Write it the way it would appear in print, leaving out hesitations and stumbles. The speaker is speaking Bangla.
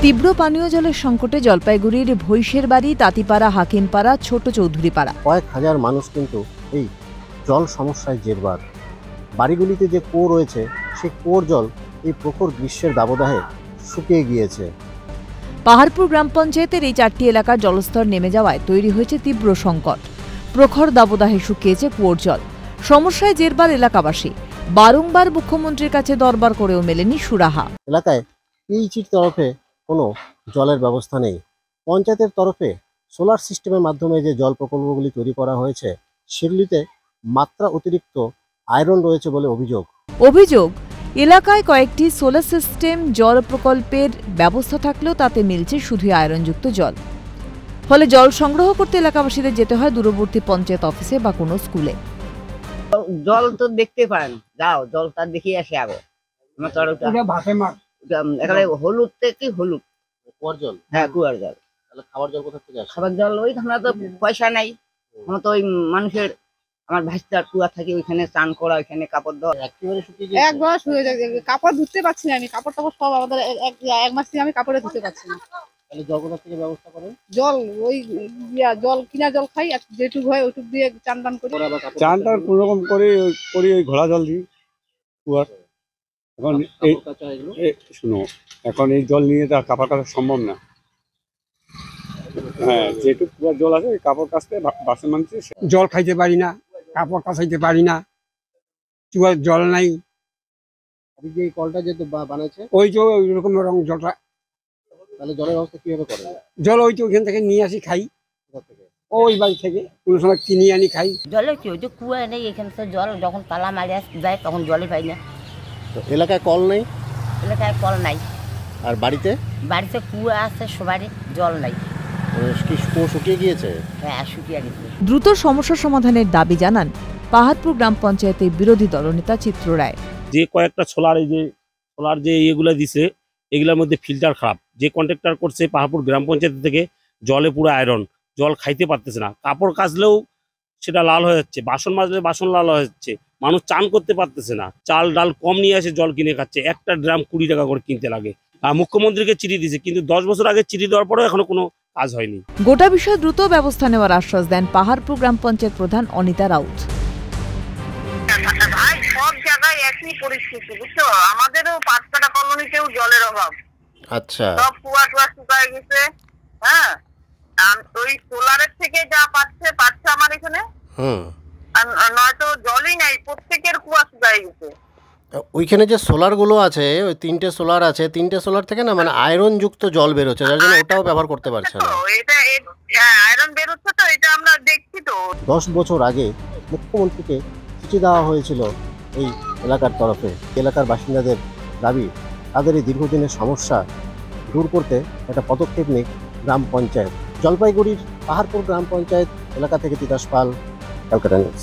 তীব্র পানীয় জলের সংকটে জলপাইগুড়ির ভৈষের বাড়ি, তাঁতিপাড়া, হাকিমপাড়া, ছোট চৌধুরীপাড়া কয়েক হাজার মানুষ কিন্তু এই জল সমস্যায় জেরবার। বাড়িগুলিতে যে কুয়ো রয়েছে সেই কুয়োর জল এই প্রখর গ্রীষ্মের দাবদাহে শুকিয়ে গিয়েছে। পাহাড়পুর গ্রাম পঞ্চায়েতের এই 4টি এলাকার জলস্তর নেমে যাওয়ায় তৈরি হয়েছে তীব্র সংকট। প্রখর দাবদাহে শুকিয়েছে কুয়োর জল। সমস্যায় জেরবার এলাকাবাসী। বারংবার মুখ্যমন্ত্রীর কাছে দরবার করেও মেলেনি সুরাহা। এলাকায় পিএইচির তরফে কোনো জলের ব্যবস্থা নেই। পঞ্চায়েতের তরফে সোলার সিস্টেমের মাধ্যমে যে জল প্রকল্পগুলি তৈরি করা হয়েছে সেগুলিতে মাত্রা অতিরিক্ত আয়রন রয়েছে বলে অভিযোগ। এলাকায় কয়েকটি সোলার সিস্টেম জল প্রকল্পের ব্যবস্থা থাকলেও তাতে মিলছে শুধু আয়রনযুক্ত জল। ফলে জল সংগ্রহ করতে এলাকাবাসীদের যেতে হয় দূরবর্তী পঞ্চায়েত অফিসে বা কোনো স্কুলে। জল তো দেখতে পারেন, যাও জল তার দেখিয়ে আসে আগে। এখানে হলুদ থেকে হলুদ কুয়ার জল। হ্যাঁ, কুয়ার জল। তাহলে খাবার জল কোথা থেকে আসে? খাবার জল ওই আমরা তো পয়সা নাই, আমরা তো ওই মানুষের আমার ভাইস্তার কুয়া থাকে, ওইখানে স্নান করা, ওইখানে কাপড় ধোয়া। একেবারে শুকিয়ে গিয়েছে। এক মাস হয়ে যায়, কাপড় ধুতে পারছি না। আমি কাপড় টাপড় সব আমাদের এক মাস থেকে আমি কাপড়ে ধুতে পারছি না। তাহলে জল কোথা থেকে ব্যবস্থা করেন? জল ওই জল কিনা জল খাই, আর যেটুকু হয় ওইটুকু দিয়ে চান টান করি। চান টান কোন রকম করে ওই ঘোড়া জল দিই কুয়ার। এখন শুনো, এখন এই জল নিয়ে তো কাপড় কাচা সম্ভব না। হ্যাঁ, যেটুকু কুয়ার জল আছে কাপড় কাচতে বাসন মানছে। জল খাইতে পারি না, কাপড় কাচাইতে পারি না, চুয়ার জল নাই। যে এই কলটা যে বানাইছে ওই যে ওইরকম রকম জলটা, তাহলে জলের ব্যবস্থা কিভাবে করেন? জল ওই তো ওইখান থেকে নিয়ে আসি, খাই ওই বাড়ি থেকে, কোনো সময় কিনে আনি খাই। জলে কি ওই যে কুয়া নেই এখানে, তো জল যখন তালা মারি যায় তখন জলই পাই না। এলাকায় কল নেই? এলাকায় কল নাই। আর বাড়িতে কুয়া আছে, সবারই জল নাই। কি কুয়ো শুকিয়ে গিয়েছে? হ্যাঁ, শুকিয়ে গেছে। দ্রুত সমস্যা সমাধানের দাবি জানান পাহাড়পুর গ্রাম পঞ্চায়েতের বিরোধী দলনেতা চিত্র রায়। যে কয়েকটা সোলার যে ইয়েগুলো দিছে এগুলোর মধ্যে ফিল্টার খারাপ। যে কন্ট্রাক্টর করছে পাহাড়পুর গ্রাম পঞ্চায়েত থেকে জলে পুরো আয়রন, জল খাইতে পারতেছে না। কাপড় কাচলেও সেটা লাল হয়ে যাচ্ছে, বাসন মাজলে বাসন লাল হয়ে যাচ্ছে, মানুষ চান করতে পারতেছে না। চাল ডাল কম নিয়ে আসে জল কিনে খাচ্ছে, একটা ড্রাম 20 টাকা করে কিনতে লাগে। মুখ্যমন্ত্রীকে চিঠি দিয়েছে, কিন্তু 10 বছর আগে চিঠি দেওয়ার পরেও এখনো কোনো কাজ হয়নি। গোটা বিষয়ে দ্রুত ব্যবস্থা নেওয়ার আশ্বাস দেন পাহাড়পুর গ্রাম পঞ্চায়েত প্রধান অনিতা রাউত। ভাই, সব জায়গায় একই পরিস্থিতি, বুঝছো? আমাদেরও পাঁচকাটা কলোনিতেও জলের অভাব। আচ্ছা, সব কুয়া টুয়া শুকায় গেছে। হ্যাঁ, ওই সোলারের থেকে যা পাচ্ছে আমার এখানে, নয়তো জলই নাই, প্রত্যেকের কুয়া শুকায় গেছে। ওইখানে যে সোলার গুলো আছে, ওই 3টে সোলার আছে, 3টে সোলার থেকে না মানে আয়রন যুক্ত জল বেরোচ্ছে, যার জন্য ওটাও ব্যবহার করতে পারছে না। এটা আয়রন বেরোচ্ছে, তো এটা আমরা দেখছি তো। 10 বছর আগে মুখ্যমন্ত্রীকে চিঠি দেওয়া হয়েছিল এই এলাকার তরফে। এলাকার বাসিন্দাদের দাবি, তাদের এই দীর্ঘদিনের সমস্যা দূর করতে একটা পদক্ষেপ নিক গ্রাম পঞ্চায়েত। জলপাইগুড়ির পাহাড়পুর গ্রাম পঞ্চায়েত এলাকা থেকে তিতাস পাল, ক্যালকাটা নিউজ।